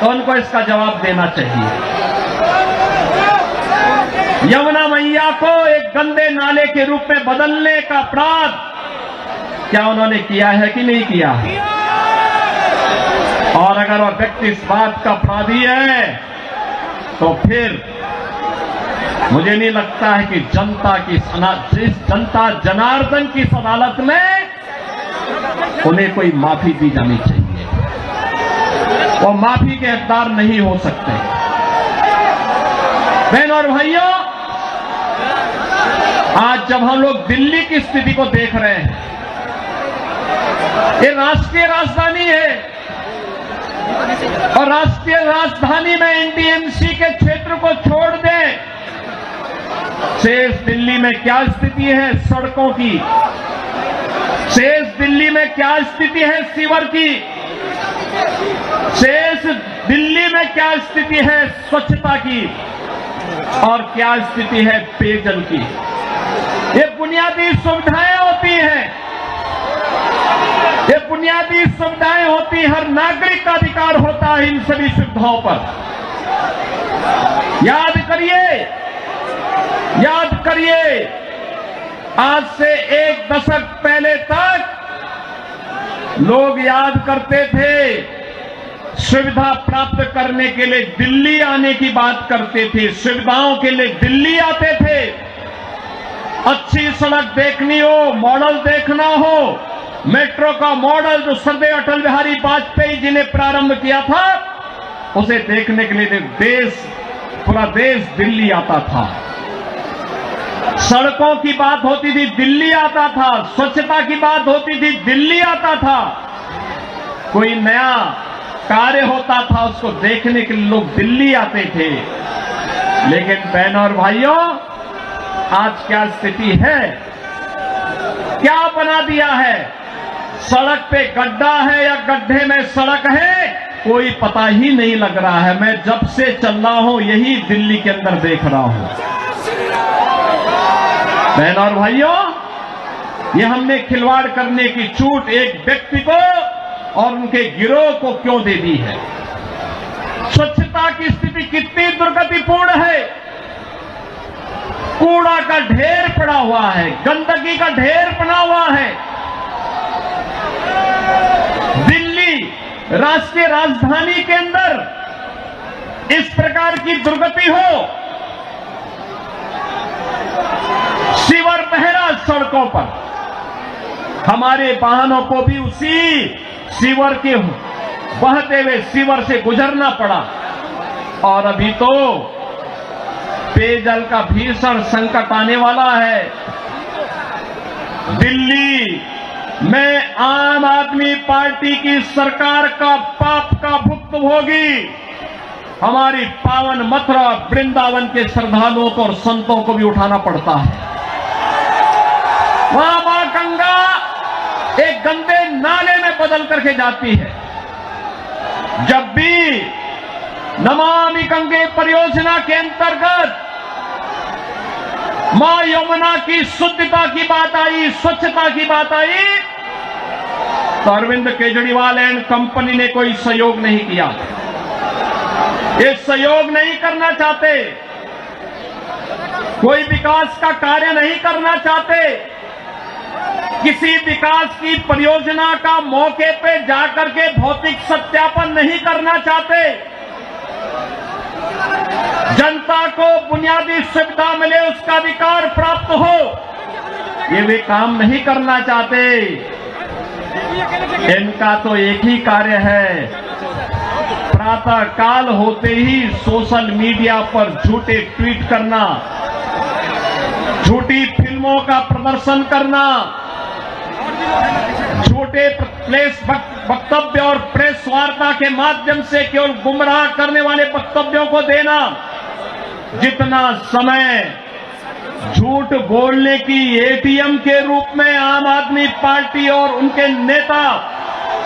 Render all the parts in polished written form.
तो उनको इसका जवाब देना चाहिए। यमुना मैया को एक गंदे नाले के रूप में बदलने का अपराध क्या उन्होंने किया है कि नहीं किया? और अगर वह व्यक्ति इस बात का अपराधी है तो फिर मुझे नहीं लगता है कि जनता जनार्दन की इस अदालत में उन्हें कोई माफी दी जानी चाहिए। वो माफी के हकदार नहीं हो सकते। बहनों और भाइयों, आज जब हम लोग दिल्ली की स्थिति को देख रहे हैं, ये राष्ट्रीय राजधानी है और राष्ट्रीय राजधानी में एनडीएमसी के क्षेत्र को छोड़ दें, शेष दिल्ली में क्या स्थिति है सड़कों की, शेष दिल्ली में क्या स्थिति है सीवर की, शेष दिल्ली में क्या स्थिति है स्वच्छता की और क्या स्थिति है पेयजल की। ये बुनियादी सुविधाएं होती हैं, ये बुनियादी सुविधाएं होती हैं, हर नागरिक का अधिकार होता है इन सभी सुविधाओं पर। याद करिए, आज से एक दशक पहले तक लोग याद करते थे, सुविधा प्राप्त करने के लिए दिल्ली आने की बात करते थे, सुविधाओं के लिए दिल्ली आते थे। अच्छी सड़क देखनी हो, मॉडल देखना हो, मेट्रो का मॉडल जो सरदार अटल बिहारी वाजपेयी जी ने प्रारंभ किया था, उसे देखने के लिए पूरा देश दिल्ली आता था। सड़कों की बात होती थी, दिल्ली आता था। स्वच्छता की बात होती थी, दिल्ली आता था। कोई नया कार्य होता था, उसको देखने के लिए लोग दिल्ली आते थे। लेकिन बहनों और भाइयों, आज क्या स्थिति है, क्या बना दिया है? सड़क पे गड्ढा है या गड्ढे में सड़क है, कोई पता ही नहीं लग रहा है। मैं जब से चल रहा हूं यही दिल्ली के अंदर देख रहा हूं। बहनों और भाइयों, ये हमने खिलवाड़ करने की छूट एक व्यक्ति को और उनके गिरोह को क्यों दे दी है? स्वच्छता की स्थिति कितनी दुर्गतिपूर्ण है। कूड़ा का ढेर पड़ा हुआ है, गंदगी का ढेर बना हुआ है। दिल्ली राष्ट्रीय राजधानी के अंदर इस प्रकार की दुर्गति हो, सीवर बह रहा सड़कों पर, हमारे वाहनों को भी उसी सीवर के बहते हुए सीवर से गुजरना पड़ा। और अभी तो पेयजल का भीषण संकट आने वाला है। दिल्ली में आम आदमी पार्टी की सरकार का पाप का भुक्तभोगी हमारी पावन मथुरा वृंदावन के श्रद्धालुओं को और संतों को भी उठाना पड़ता है। वहां मां गंगा एक गंदे नाले में बदल करके जाती है। जब भी नमामि गंगे परियोजना के अंतर्गत मां यमुना की शुद्धता की बात आई, स्वच्छता की बात आई, तो अरविंद केजरीवाल एंड कंपनी ने कोई सहयोग नहीं किया। ये सहयोग नहीं करना चाहते, कोई विकास का कार्य नहीं करना चाहते, किसी विकास की परियोजना का मौके पे जाकर के भौतिक सत्यापन नहीं करना चाहते, जनता को बुनियादी सुविधा मिले, उसका अधिकार प्राप्त हो, ये वे काम नहीं करना चाहते। इनका तो एक ही कार्य है, प्रातः काल होते ही सोशल मीडिया पर झूठे ट्वीट करना, झूठी फिल्मों का प्रदर्शन करना, झूठे प्रेस वक्तव्य और प्रेस वार्ता के माध्यम से केवल गुमराह करने वाले वक्तव्यों को देना। जितना समय झूठ बोलने की एटीएम के रूप में आम आदमी पार्टी और उनके नेता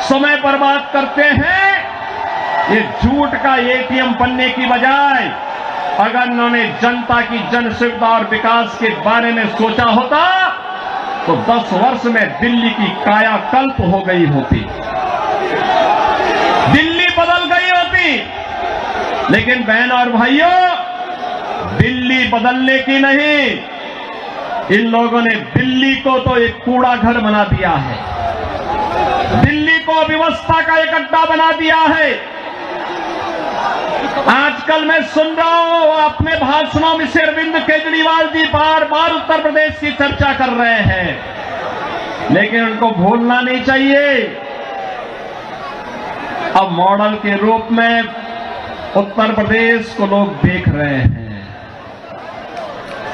समय बर्बाद करते हैं, ये झूठ का एटीएम बनने की बजाय अगर उन्होंने जनता की जन सुविधा और विकास के बारे में सोचा होता तो 10 वर्ष में दिल्ली की कायाकल्प हो गई होती, दिल्ली बदल गई होती। लेकिन बहन और भाइयों, दिल्ली बदलने की नहीं, इन लोगों ने दिल्ली को तो एक कूड़ा घर बना दिया है, दिल्ली को व्यवस्था का एक अड्डा बना दिया है। आजकल मैं सुन रहा हूं अपने भाषणों में से अरविंद केजरीवाल जी बार बार उत्तर प्रदेश की चर्चा कर रहे हैं, लेकिन उनको भूलना नहीं चाहिए अब मॉडल के रूप में उत्तर प्रदेश को लोग देख रहे हैं।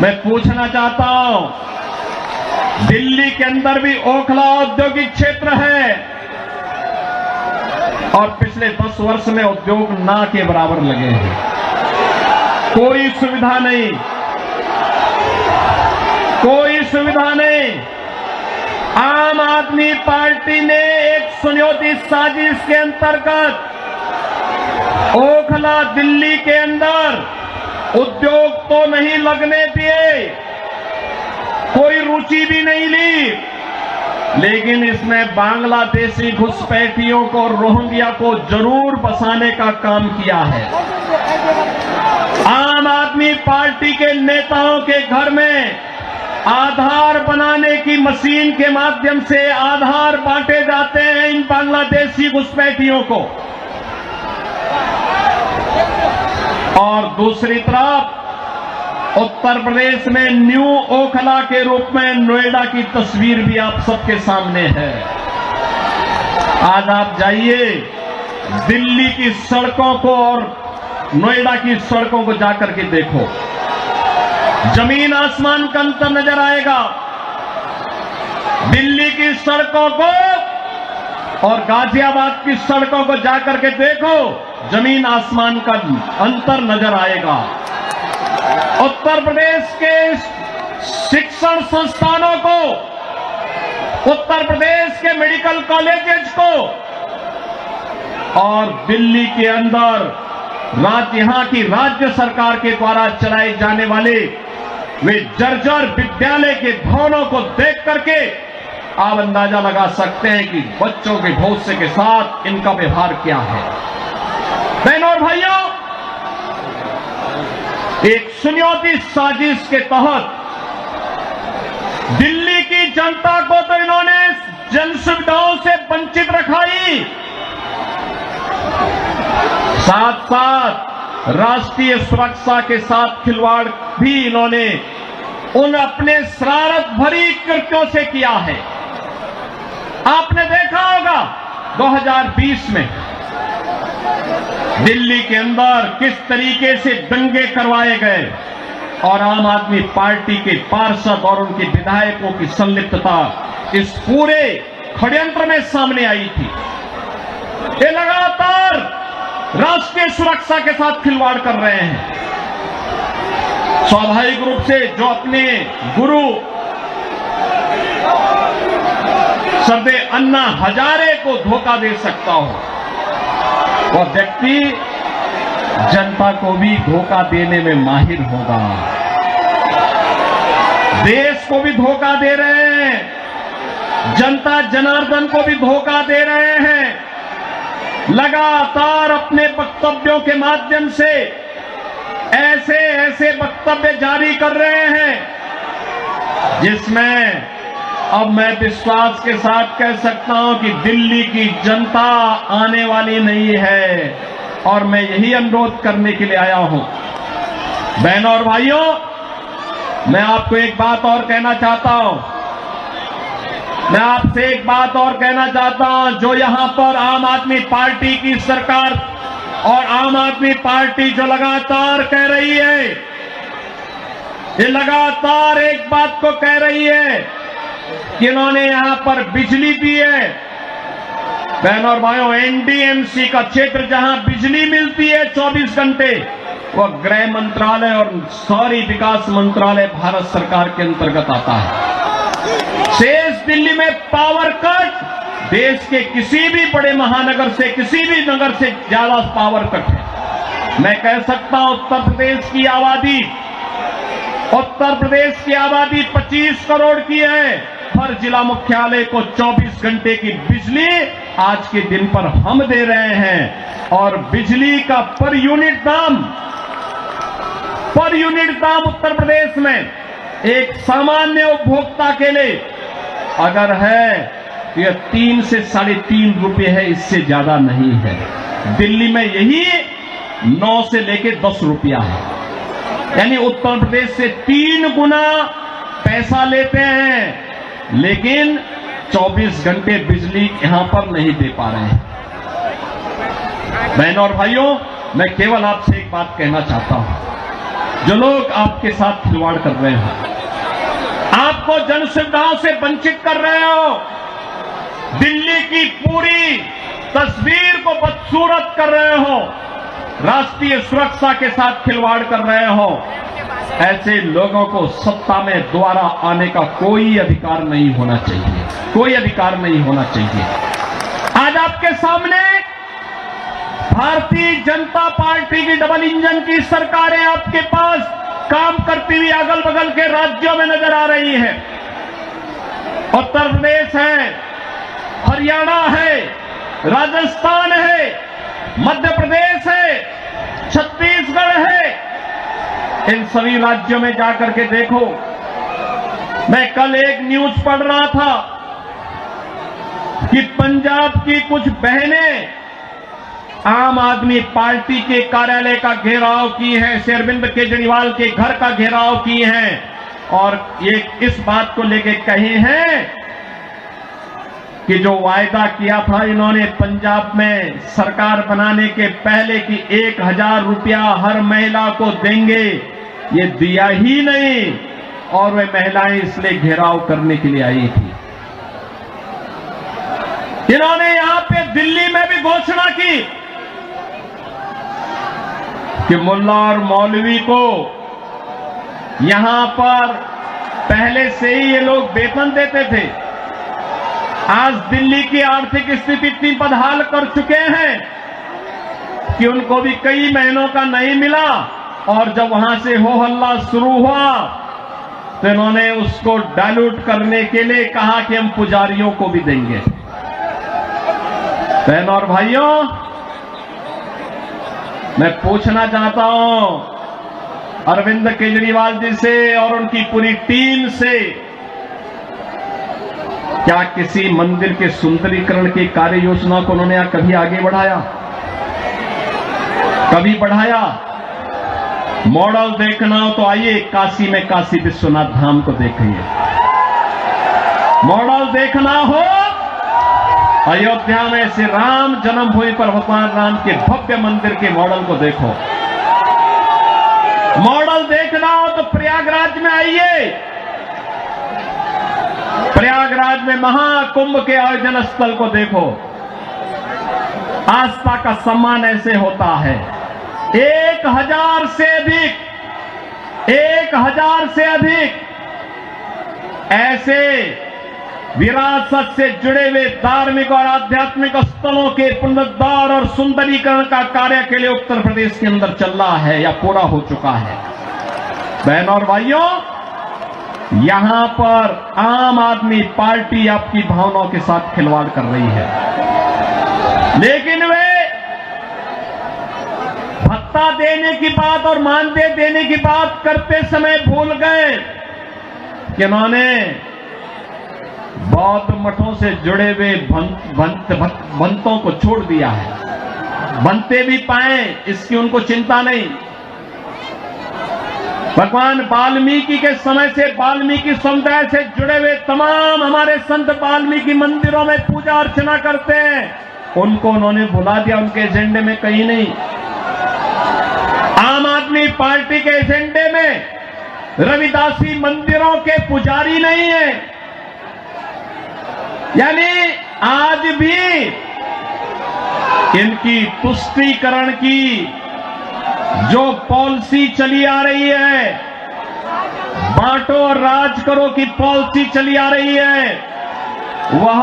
मैं पूछना चाहता हूं, दिल्ली के अंदर भी ओखला औद्योगिक क्षेत्र है और पिछले 10 वर्ष में उद्योग ना के बराबर लगे हैं, कोई सुविधा नहीं, कोई सुविधा नहीं। आम आदमी पार्टी ने एक सुनियोजित साजिश के अंतर्गत ओखला दिल्ली के अंदर उद्योग तो नहीं लगने दिए, कोई रुचि भी नहीं ली, लेकिन इसमें बांग्लादेशी घुसपैठियों को, रोहिंग्या को जरूर बसाने का काम किया है। आम आदमी पार्टी के नेताओं के घर में आधार बनाने की मशीन के माध्यम से आधार बांटे जाते हैं इन बांग्लादेशी घुसपैठियों को, और दूसरी तरफ उत्तर प्रदेश में न्यू ओखला के रूप में नोएडा की तस्वीर भी आप सबके सामने है। आज आप जाइए दिल्ली की सड़कों को और नोएडा की सड़कों को जाकर के देखो, जमीन आसमान का अंतर नजर आएगा। दिल्ली की सड़कों को और गाजियाबाद की सड़कों को जाकर के देखो, जमीन आसमान का अंतर नजर आएगा। उत्तर प्रदेश के शिक्षण संस्थानों को, उत्तर प्रदेश के मेडिकल कॉलेजेस को और दिल्ली के अंदर यहां की राज्य सरकार के द्वारा चलाए जाने वाले वे जर्जर विद्यालय के भवनों को देख करके आप अंदाजा लगा सकते हैं कि बच्चों के भविष्य के साथ इनका व्यवहार क्या है। बहनों और भाइयों, एक सुनियोजित साजिश के तहत दिल्ली की जनता को तो इन्होंने जन सुविधाओं से वंचित रखाई, साथ साथ राष्ट्रीय सुरक्षा के साथ खिलवाड़ भी इन्होंने उन अपने शरारत भरी कृत्यों से किया है। आपने देखा होगा 2020 में दिल्ली के अंदर किस तरीके से दंगे करवाए गए और आम आदमी पार्टी के पार्षद और उनके विधायकों की संलिप्तता इस पूरे षड्यंत्र में सामने आई थी। ये लगातार राष्ट्रीय सुरक्षा के साथ खिलवाड़ कर रहे हैं। स्वाभाविक रूप से जो अपने गुरु सरदे अन्ना हजारे को धोखा दे सकता हो, वह व्यक्ति जनता को भी धोखा देने में माहिर होगा। देश को भी धोखा दे रहे हैं, जनता जनार्दन को भी धोखा दे रहे हैं। लगातार अपने वक्तव्यों के माध्यम से ऐसे ऐसे वक्तव्य जारी कर रहे हैं जिसमें अब मैं विश्वास के साथ कह सकता हूं कि दिल्ली की जनता आने वाली नहीं है, और मैं यही अनुरोध करने के लिए आया हूं। बहनों और भाइयों, मैं आपको एक बात और कहना चाहता हूं, मैं आपसे एक बात और कहना चाहता हूं। जो यहां पर आम आदमी पार्टी की सरकार और आम आदमी पार्टी जो लगातार कह रही है, ये लगातार एक बात को कह रही है कि इन्होंने यहां पर बिजली दी है। बहनों और भाइयों, एनडीएमसी का क्षेत्र जहां बिजली मिलती है 24 घंटे, वह गृह मंत्रालय और शहरी विकास मंत्रालय भारत सरकार के अंतर्गत आता है। शेष दिल्ली में पावर कट देश के किसी भी बड़े महानगर से, किसी भी नगर से ज्यादा पावर कट है। मैं कह सकता हूं उत्तर प्रदेश की आबादी 25 करोड़ की है, हर जिला मुख्यालय को 24 घंटे की बिजली आज के दिन पर हम दे रहे हैं। और बिजली का पर यूनिट दाम उत्तर प्रदेश में एक सामान्य उपभोक्ता के लिए अगर है तो यह 3 से 3.5 रुपए है, इससे ज्यादा नहीं है। दिल्ली में यही 9 से लेके 10 रुपया है, यानी उत्तर प्रदेश से 3 गुना पैसा लेते हैं, लेकिन 24 घंटे बिजली यहां पर नहीं दे पा रहे हैं। बहनों और भाइयों, मैं केवल आपसे एक बात कहना चाहता हूं, जो लोग आपके साथ खिलवाड़ कर रहे हो, आपको जन सुविधाओं से वंचित कर रहे हो, दिल्ली की पूरी तस्वीर को बदसूरत कर रहे हो, राष्ट्रीय सुरक्षा के साथ खिलवाड़ कर रहे हो, ऐसे लोगों को सत्ता में दोबारा आने का कोई अधिकार नहीं होना चाहिए, कोई अधिकार नहीं होना चाहिए। आज आपके सामने भारतीय जनता पार्टी की डबल इंजन की सरकारें आपके पास काम करती हुई अगल बगल के राज्यों में नजर आ रही है। उत्तर प्रदेश है, हरियाणा है, राजस्थान है, मध्य प्रदेश है, छत्तीसगढ़ है। इन सभी राज्यों में जाकर के देखो। मैं कल एक न्यूज पढ़ रहा था कि पंजाब की कुछ बहनें आम आदमी पार्टी के कार्यालय का घेराव की है, श्री अरविंद केजरीवाल के घर का घेराव की हैं और ये इस बात को लेके कहे हैं कि जो वायदा किया था इन्होंने पंजाब में सरकार बनाने के पहले कि 1000 रुपया हर महिला को देंगे, ये दिया ही नहीं और वे महिलाएं इसलिए घेराव करने के लिए आई थी। इन्होंने यहां पे दिल्ली में भी घोषणा की कि मुल्ला और मौलवी को यहां पर पहले से ही ये लोग वेतन देते थे। आज दिल्ली की आर्थिक स्थिति इतनी बदहाल कर चुके हैं कि उनको भी कई महीनों का नहीं मिला और जब वहां से हो हल्ला शुरू हुआ तो इन्होंने उसको डाइल्यूट करने के लिए कहा कि हम पुजारियों को भी देंगे। बहनों और भाइयों, मैं पूछना चाहता हूं अरविंद केजरीवाल जी से और उनकी पूरी टीम से, क्या किसी मंदिर के सुंदरीकरण की कार्य योजना को उन्होंने कभी आगे बढ़ाया? कभी बढ़ाया? मॉडल देखना हो तो आइए काशी में काशी विश्वनाथ धाम को देखिए। मॉडल देखना हो अयोध्या में श्री राम जन्मभूमि पर भगवान राम के भव्य मंदिर के मॉडल को देखो। मॉडल देखना हो तो प्रयागराज में आइए। प्रयागराज में महाकुंभ के आयोजन स्थल को देखो। आस्था का सम्मान ऐसे होता है। 1000 से अधिक ऐसे विरासत से जुड़े हुए धार्मिक और आध्यात्मिक स्थलों के पुनरुद्धार और सुंदरीकरण का कार्य के लिए उत्तर प्रदेश के अंदर चल रहा है या पूरा हो चुका है। बहनों और भाइयों, यहां पर आम आदमी पार्टी आपकी भावनाओं के साथ खिलवाड़ कर रही है, लेकिन वे भत्ता देने की बात और मानदेय देने की बात करते समय भूल गए कि उन्होंने बौद्ध मठों से जुड़े हुए भंतों को छोड़ दिया है। बनते भी पाए इसकी उनको चिंता नहीं। भगवान वाल्मीकि के समय से वाल्मीकि समुदाय से जुड़े हुए तमाम हमारे संत वाल्मीकि मंदिरों में पूजा अर्चना करते हैं, उनको उन्होंने भुला दिया, उनके एजेंडे में कहीं नहीं। आम आदमी पार्टी के एजेंडे में रविदासी मंदिरों के पुजारी नहीं है। यानी आज भी इनकी तुष्टीकरण की जो पॉलिसी चली आ रही है, बांटो और राज करो की पॉलिसी चली आ रही है, वह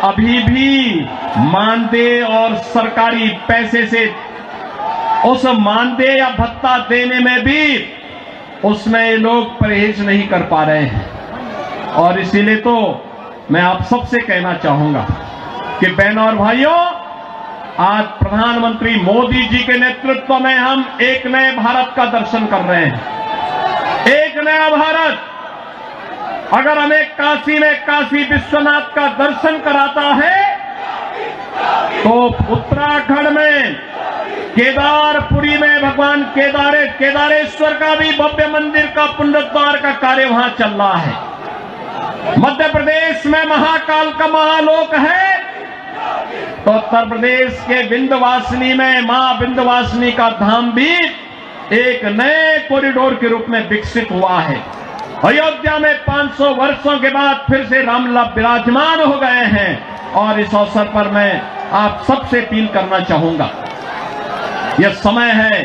अभी भी मानदेय और सरकारी पैसे से उस मानदेय या भत्ता देने में भी उसमें लोग परहेज नहीं कर पा रहे हैं। और इसीलिए तो मैं आप सबसे कहना चाहूंगा कि बहनों और भाइयों, आज प्रधानमंत्री मोदी जी के नेतृत्व में हम एक नए भारत का दर्शन कर रहे हैं। एक नया भारत। अगर हमें काशी में काशी विश्वनाथ का दर्शन कराता है तो उत्तराखंड में केदारपुरी में भगवान केदारेश्वर का भी भव्य मंदिर का पुनरुद्धार का कार्य वहां चल रहा है। मध्य प्रदेश में महाकाल का महालोक है तो उत्तर प्रदेश के विंध्यवासिनी में मां विंध्यवासिनी का धाम भी एक नए कॉरिडोर के रूप में विकसित हुआ है। अयोध्या में 500 वर्षों के बाद फिर से रामलला विराजमान हो गए हैं और इस अवसर पर मैं आप सबसे अपील करना चाहूंगा, यह समय है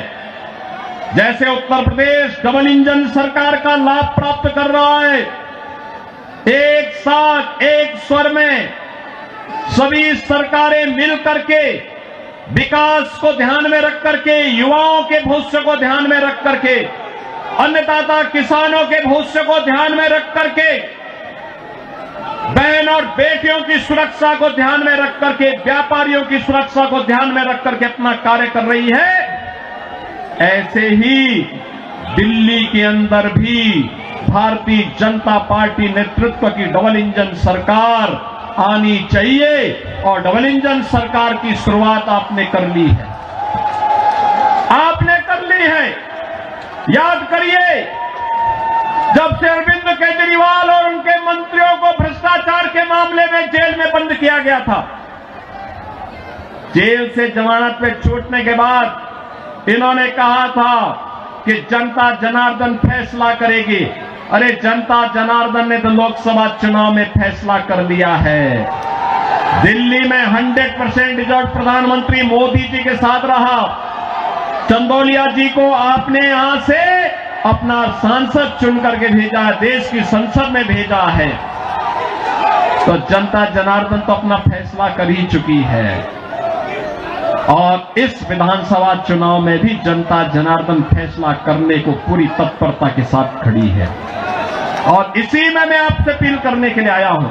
जैसे उत्तर प्रदेश डबल इंजन सरकार का लाभ प्राप्त कर रहा है, एक साथ एक स्वर में सभी सरकारें मिल करके विकास को ध्यान में रख करके, युवाओं के भविष्य को ध्यान में रख करके, अन्नदाता किसानों के भविष्य को ध्यान में रख करके, बहन और बेटियों की सुरक्षा को ध्यान में रख करके, व्यापारियों की सुरक्षा को ध्यान में रख करके अपना कार्य कर रही है। ऐसे ही दिल्ली के अंदर भी भारतीय जनता पार्टी नेतृत्व की डबल इंजन सरकार आनी चाहिए और डबल इंजन सरकार की शुरुआत आपने कर ली है। आपने कर ली है। याद करिए, जब से अरविंद केजरीवाल और उनके मंत्रियों को भ्रष्टाचार के मामले में जेल में बंद किया गया था, जेल से जमानत पे छूटने के बाद इन्होंने कहा था कि जनता जनार्दन फैसला करेगी। अरे जनता जनार्दन ने तो लोकसभा चुनाव में फैसला कर दिया है। दिल्ली में 100% रिजल्ट प्रधानमंत्री मोदी जी के साथ रहा। चंदौलिया जी को आपने यहां से अपना सांसद चुन करके भेजा है, देश की संसद में भेजा है, तो जनता जनार्दन तो अपना फैसला कर ही चुकी है। और इस विधानसभा चुनाव में भी जनता जनार्दन फैसला करने को पूरी तत्परता के साथ खड़ी है। और इसी में मैं आपसे अपील करने के लिए आया हूं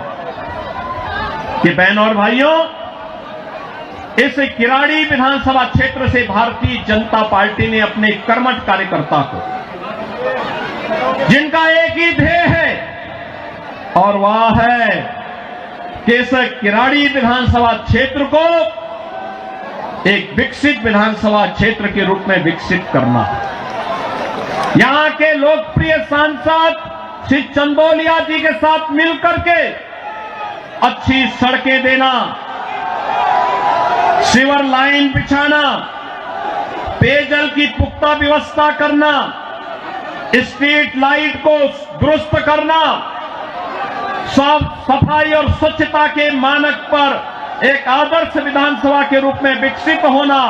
कि बहनों और भाइयों, इस किराड़ी विधानसभा क्षेत्र से भारतीय जनता पार्टी ने अपने कर्मठ कार्यकर्ता को, जिनका एक ही ध्येय है और वह है कि इस किराड़ी विधानसभा क्षेत्र को एक विकसित विधानसभा क्षेत्र के रूप में विकसित करना। यहां के लोकप्रिय सांसद श्री चंदौलिया जी के साथ मिलकर के अच्छी सड़कें देना, सीवर लाइन बिछाना, पेयजल की पुख्ता व्यवस्था करना, स्ट्रीट लाइट को दुरुस्त करना, साफ सफाई और स्वच्छता के मानक पर एक आदर्श विधानसभा के रूप में विकसित होना,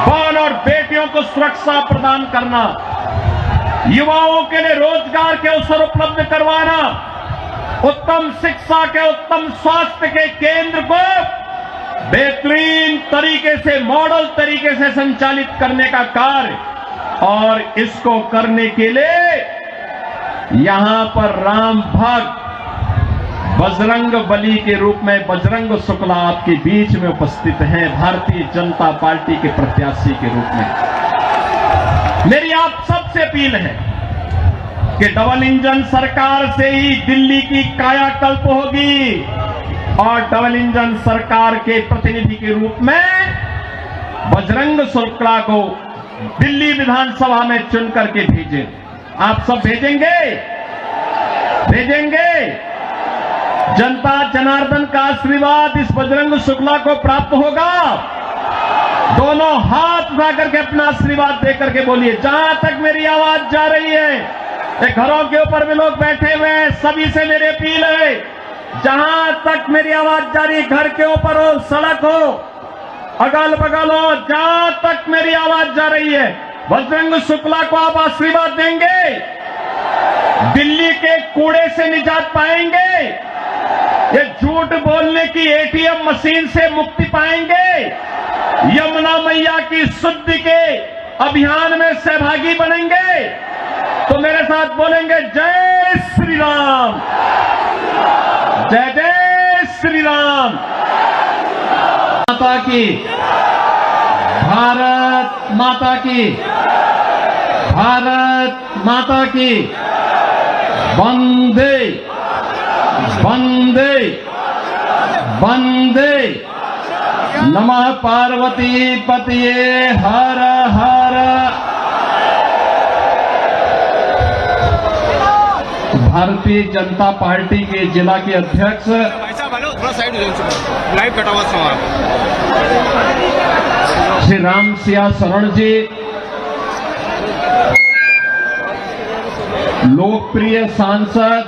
बहन और बेटियों को सुरक्षा प्रदान करना, युवाओं के लिए रोजगार के अवसर उपलब्ध करवाना, उत्तम शिक्षा के, उत्तम स्वास्थ्य के केंद्र को बेहतरीन तरीके से, मॉडल तरीके से संचालित करने का कार्य, और इसको करने के लिए यहां पर राम भक्त बजरंग बली के रूप में बजरंग शुक्ला आपके बीच में उपस्थित हैं, भारतीय जनता पार्टी के प्रत्याशी के रूप में। मेरी आप सबसे अपील है कि डबल इंजन सरकार से ही दिल्ली की कायाकल्प होगी और डबल इंजन सरकार के प्रतिनिधि के रूप में बजरंग शुक्ला को दिल्ली विधानसभा में चुन करके भेजें। आप सब भेजेंगे? भेजेंगे? जनता जनार्दन का आशीर्वाद इस बजरंग शुक्ला को प्राप्त होगा। दोनों हाथ उठा करके अपना आशीर्वाद देकर के बोलिए। जहां तक मेरी आवाज जा रही है, घरों के ऊपर भी लोग बैठे हुए हैं, सभी से मेरी अपील है, जहां तक मेरी आवाज जा रही है, घर के ऊपर हो, सड़क हो, अगल बगल हो, जहां तक मेरी आवाज जा रही है, बजरंग शुक्ला को आप आशीर्वाद देंगे, दिल्ली के कूड़े से निजात पाएंगे, ये झूठ बोलने की एटीएम मशीन से मुक्ति पाएंगे, यमुना मैया की शुद्धि के अभियान में सहभागी बनेंगे। तो मेरे साथ बोलेंगे, जय श्री राम, जय जय श्री राम। माता की, भारत माता की, भारत माता की। वंदे वंदे वंदे। नमः पार्वती पतये हर हर। भारतीय जनता पार्टी के जिला के अध्यक्ष लाइव कटा हुआ सवाल श्री राम सिया शरण जी, लोकप्रिय सांसद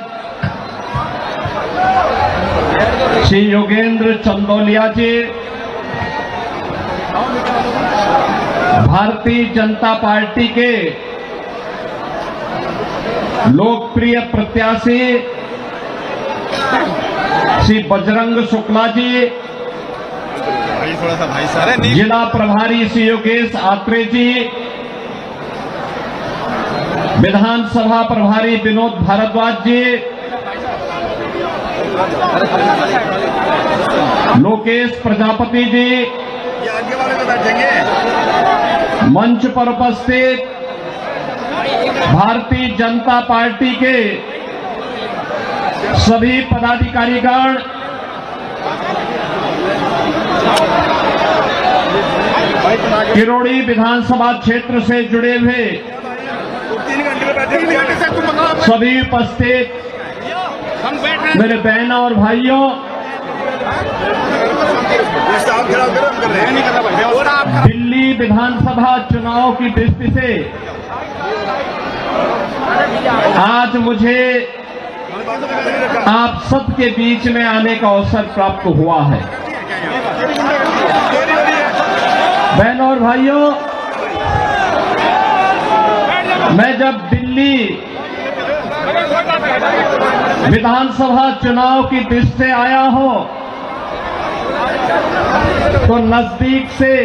श्री योगेंद्र चंदौलिया जी, भारतीय जनता पार्टी के लोकप्रिय प्रत्याशी श्री बजरंग शुक्ला जी, थोड़ा सा भाई साहब, जिला प्रभारी श्री योगेश आत्रे जी, विधानसभा प्रभारी विनोद भारद्वाज जी, लोकेश प्रजापति जी, ये आगे वाले तो बैठेंगे। मंच पर उपस्थित भारतीय जनता पार्टी के सभी पदाधिकारीगण, किरोड़ी विधानसभा क्षेत्र से जुड़े हुए 3 घंटे में बैठेंगे। सभी उपस्थित मेरे बहनों और भाइयों, दिल्ली विधानसभा चुनाव की दृष्टि से आज मुझे आप सबके बीच में आने का अवसर प्राप्त हुआ है। बहनों और भाइयों, मैं जब दिल्ली विधानसभा चुनाव की दृष्टि से आया हूं तो नजदीक से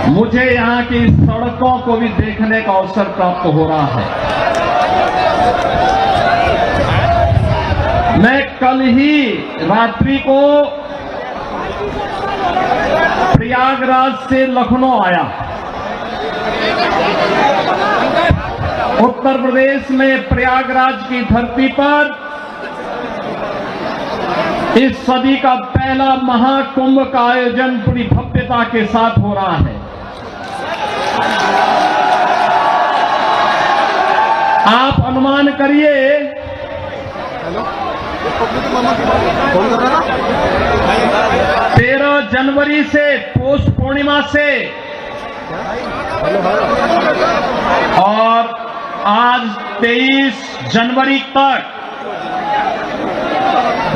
मुझे यहां की सड़कों को भी देखने का अवसर प्राप्त हो रहा है। मैं कल ही रात्रि को प्रयागराज से लखनऊ आया। उत्तर प्रदेश में प्रयागराज की धरती पर इस सदी का पहला महाकुंभ का आयोजन पूरी भव्यता के साथ हो रहा है। आप अनुमान करिए 13 जनवरी से पौष पूर्णिमा से और आज 23 जनवरी तक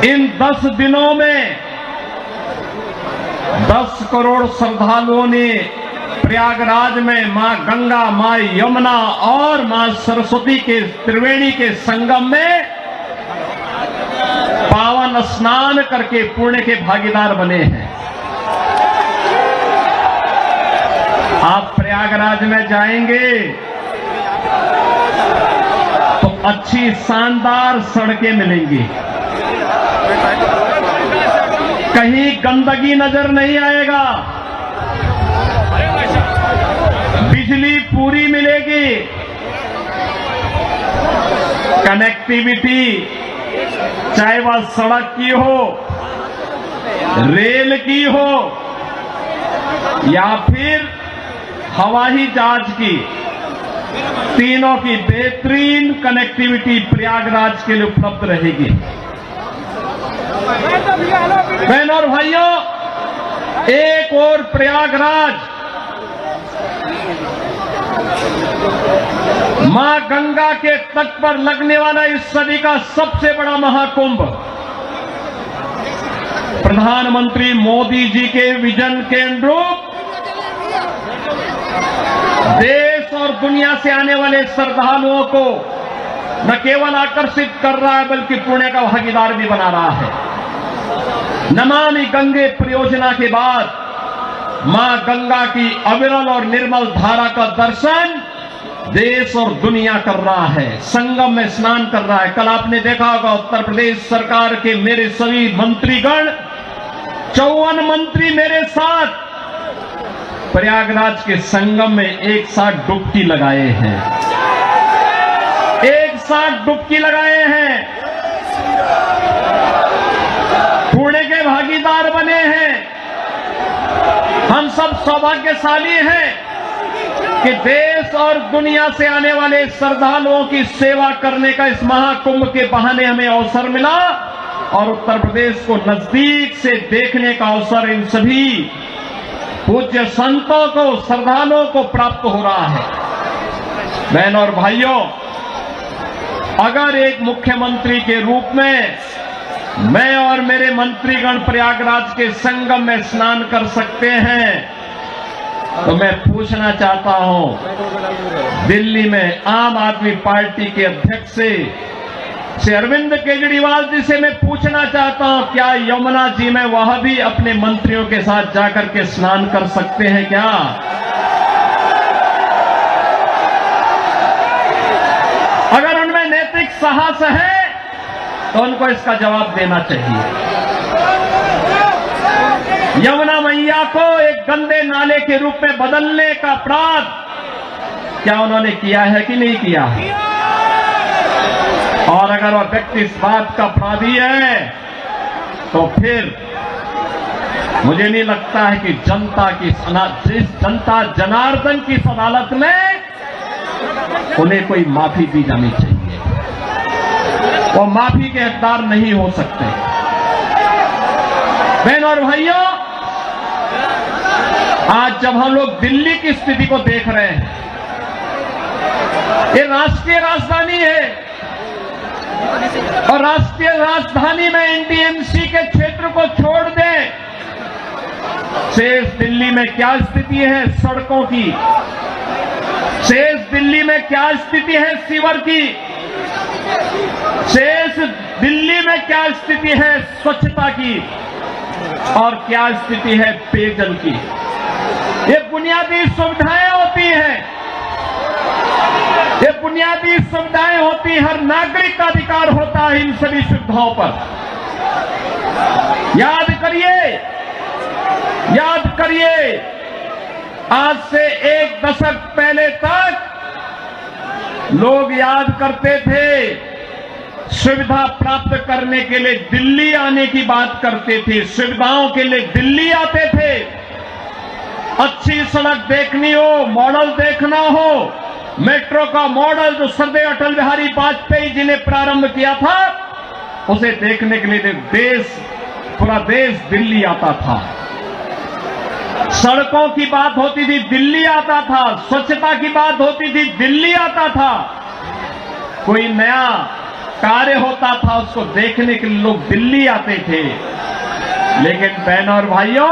इन 10 दिनों में 10 करोड़ श्रद्धालुओं ने प्रयागराज में मां गंगा, मां यमुना और मां सरस्वती के त्रिवेणी के संगम में पावन स्नान करके पुण्य के भागीदार बने हैं। आप प्रयागराज में जाएंगे तो अच्छी शानदार सड़कें मिलेंगी, कहीं गंदगी नजर नहीं आएगा, बिजली पूरी मिलेगी, कनेक्टिविटी चाहे वह सड़क की हो, रेल की हो या फिर हवाई जहाज की, तीनों की बेहतरीन कनेक्टिविटी प्रयागराज के लिए उपलब्ध रहेगी। बहनों और भाइयों, एक और प्रयागराज मां गंगा के तट पर लगने वाला इस सदी का सबसे बड़ा महाकुंभ प्रधानमंत्री मोदी जी के विजन के अनुरूप देश और दुनिया से आने वाले श्रद्धालुओं को न केवल आकर्षित कर रहा है बल्कि पुण्य का भागीदार भी बना रहा है। नमामि गंगे परियोजना के बाद मां गंगा की अविरल और निर्मल धारा का दर्शन देश और दुनिया कर रहा है, संगम में स्नान कर रहा है। कल आपने देखा होगा उत्तर प्रदेश सरकार के मेरे सभी मंत्रीगण 54 मंत्री मेरे साथ प्रयागराज के संगम में एक साथ डुबकी लगाए हैं, एक साथ डुबकी लगाए हैं, पुण्य के भागीदार बने हैं। हम सब सौभाग्यशाली हैं कि देश और दुनिया से आने वाले श्रद्धालुओं की सेवा करने का इस महाकुंभ के बहाने हमें अवसर मिला और उत्तर प्रदेश को नजदीक से देखने का अवसर इन सभी पूज्य संतों को, श्रद्धालुओं को प्राप्त हो रहा है। बहन और भाइयों, अगर एक मुख्यमंत्री के रूप में मैं और मेरे मंत्रीगण प्रयागराज के संगम में स्नान कर सकते हैं, तो मैं पूछना चाहता हूं दिल्ली में आम आदमी पार्टी के अध्यक्ष से अरविंद केजरीवाल जी से मैं पूछना चाहता हूं, क्या यमुना जी में वह भी अपने मंत्रियों के साथ जाकर के स्नान कर सकते हैं क्या? अगर उनमें नैतिक साहस है तो उनको इसका जवाब देना चाहिए। यमुना मैया को एक गंदे नाले के रूप में बदलने का अपराध क्या उन्होंने किया है कि नहीं किया है? और अगर वह व्यक्ति इस बात का अपराधी है तो फिर मुझे नहीं लगता है कि जनता जनार्दन की इस अदालत में उन्हें कोई माफी दी जानी चाहिए। वो माफी के हकदार नहीं हो सकते। बहन और भाइयों, आज जब हम लोग दिल्ली की स्थिति को देख रहे हैं, ये राष्ट्रीय राजधानी है और राष्ट्रीय राजधानी में एनडीएमसी के क्षेत्र को छोड़ दें, शेष दिल्ली में क्या स्थिति है सड़कों की, शेष दिल्ली में क्या स्थिति है सीवर की, शेष दिल्ली में क्या स्थिति है स्वच्छता की और क्या स्थिति है पेयजल की। ये बुनियादी सुविधाएं होती हैं, ये बुनियादी सुविधाएं होती, हर नागरिक का अधिकार होता है इन सभी सुविधाओं पर। याद करिए, आज से एक दशक पहले तक लोग याद करते थे, सुविधा प्राप्त करने के लिए दिल्ली आने की बात करते थे, सुविधाओं के लिए दिल्ली आते थे। अच्छी सड़क देखनी हो, मॉडल देखना हो, मेट्रो का मॉडल जो सरदार अटल बिहारी वाजपेयी जी ने प्रारंभ किया था, उसे देखने के लिए पूरा देश दिल्ली आता था। सड़कों की बात होती थी, दिल्ली आता था। स्वच्छता की बात होती थी, दिल्ली आता था। कोई नया कार्य होता था, उसको देखने के लिए लोग दिल्ली आते थे। लेकिन बहनों और भाइयों,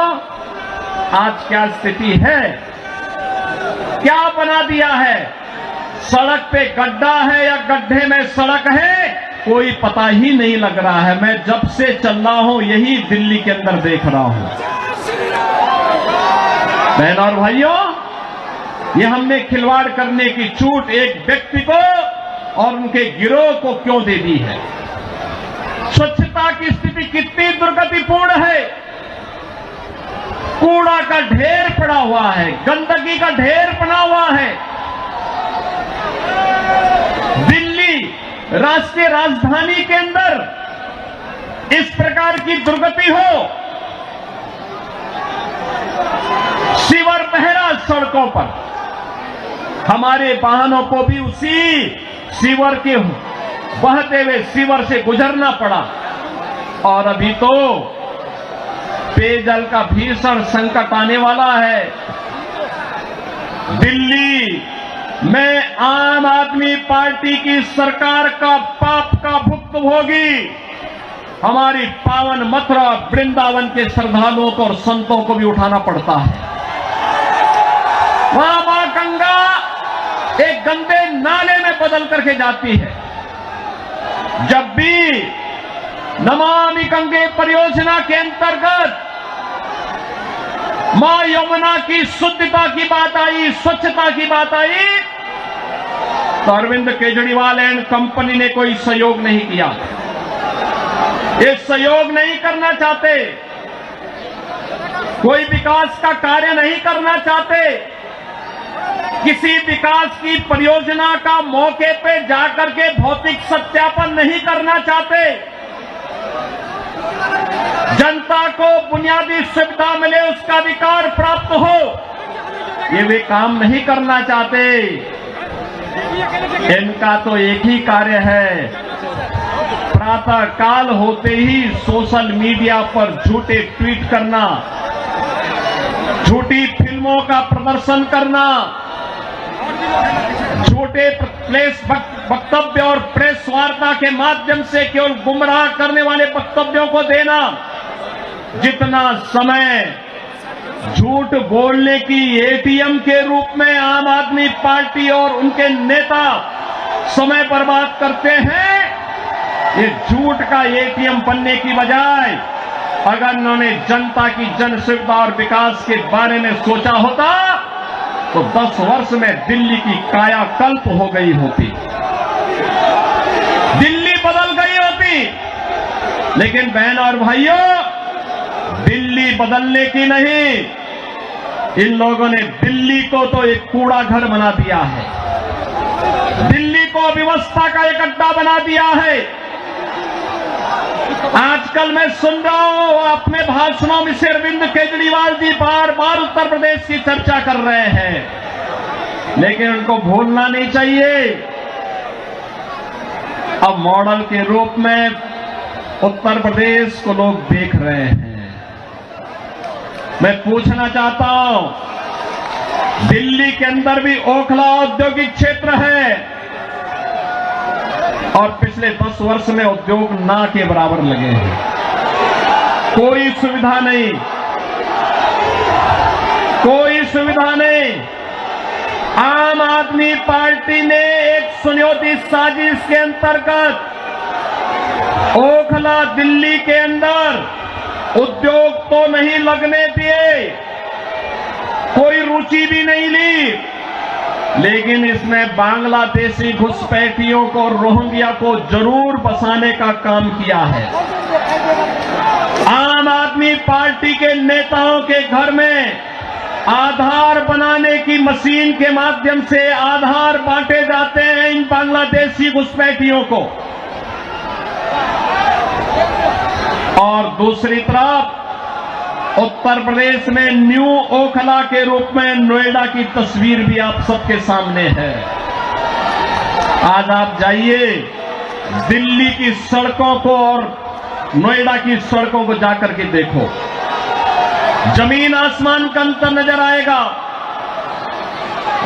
आज क्या स्थिति है, क्या बना दिया है? सड़क पे गड्ढा है या गड्ढे में सड़क है, कोई पता ही नहीं लग रहा है। मैं जब से चल रहा हूं यही दिल्ली के अंदर देख रहा हूं। बहनों और भाइयों, ये हमने खिलवाड़ करने की छूट एक व्यक्ति को और उनके गिरोह को क्यों दे दी है? स्वच्छता की स्थिति कितनी दुर्गतिपूर्ण है। कूड़ा का ढेर पड़ा हुआ है, गंदगी का ढेर बना हुआ है। दिल्ली राष्ट्रीय राजधानी के अंदर इस प्रकार की दुर्गति हो, सीवर बहरा सड़कों पर, हमारे वाहनों को भी उसी सीवर के बहते हुए सीवर से गुजरना पड़ा। और अभी तो पेयजल का भीषण संकट आने वाला है। दिल्ली में आम आदमी पार्टी की सरकार का पाप का भुक्तभोगी हमारी पावन मथुरा वृंदावन के श्रद्धालुओं को और संतों को भी उठाना पड़ता है। वहां मां गंगा एक गंदे नाले में बदल करके जाती है। जब भी नमामि गंगे परियोजना के अंतर्गत मां यमुना की शुद्धता की बात आई, स्वच्छता की बात आई, तो अरविंद केजरीवाल एंड कंपनी ने कोई सहयोग नहीं किया। ये सहयोग नहीं करना चाहते। कोई विकास का कार्य नहीं करना चाहते, किसी विकास की परियोजना का मौके पे जाकर के भौतिक सत्यापन नहीं करना चाहते, जनता को बुनियादी सुविधा मिले, उसका अधिकार प्राप्त हो, ये वे काम नहीं करना चाहते। इनका तो एक ही कार्य है, प्रातः काल होते ही सोशल मीडिया पर झूठे ट्वीट करना, झूठी फिल्मों का प्रदर्शन करना, झूठे प्रेस वक्तव्य और प्रेस वार्ता के माध्यम से केवल गुमराह करने वाले वक्तव्यों को देना। जितना समय झूठ बोलने की एटीएम के रूप में आम आदमी पार्टी और उनके नेता समय बर्बाद करते हैं, ये झूठ का एटीएम बनने की बजाय अगर उन्होंने जनता की जन सुविधा और विकास के बारे में सोचा होता तो 10 वर्ष में दिल्ली की कायाकल्प हो गई होती, दिल्ली बदल गई होती। लेकिन बहन और भाइयों, दिल्ली बदलने की नहीं, इन लोगों ने दिल्ली को तो एक कूड़ा घर बना दिया है, दिल्ली को अव्यवस्था का एक अड्डा बना दिया है। आजकल मैं सुन रहा हूं अपने भाषणों में से अरविंद केजरीवाल जी बार बार उत्तर प्रदेश की चर्चा कर रहे हैं, लेकिन उनको भूलना नहीं चाहिए अब मॉडल के रूप में उत्तर प्रदेश को लोग देख रहे हैं। मैं पूछना चाहता हूं, दिल्ली के अंदर भी ओखला औद्योगिक क्षेत्र है और पिछले 10 वर्ष में उद्योग ना के बराबर लगे हैं, कोई सुविधा नहीं, कोई सुविधा नहीं। आम आदमी पार्टी ने एक सुनियोजित साजिश के अंतर्गत ओखला दिल्ली के अंदर उद्योग तो नहीं लगने दिए, कोई रुचि भी नहीं ली, लेकिन इसमें बांग्लादेशी घुसपैठियों को, रोहिंग्या को जरूर बसाने का काम किया है। आम आदमी पार्टी के नेताओं के घर में आधार बनाने की मशीन के माध्यम से आधार बांटे जाते हैं इन बांग्लादेशी घुसपैठियों को, और दूसरी तरफ उत्तर प्रदेश में न्यू ओखला के रूप में नोएडा की तस्वीर भी आप सबके सामने है। आज आप जाइए दिल्ली की सड़कों को और नोएडा की सड़कों को जाकर के देखो, जमीन आसमान का अंतर नजर आएगा।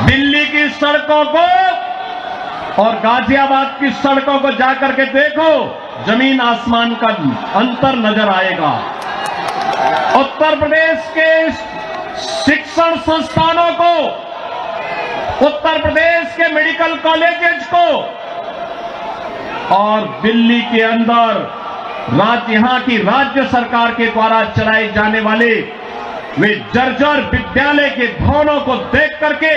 दिल्ली की सड़कों को और गाजियाबाद की सड़कों को जाकर के देखो, जमीन आसमान का अंतर नजर आएगा। उत्तर प्रदेश के शिक्षण संस्थानों को, उत्तर प्रदेश के मेडिकल कॉलेजेस को और दिल्ली के अंदर यहां की राज्य सरकार के द्वारा चलाए जाने वाले वे जर्जर विद्यालय के भवनों को देख करके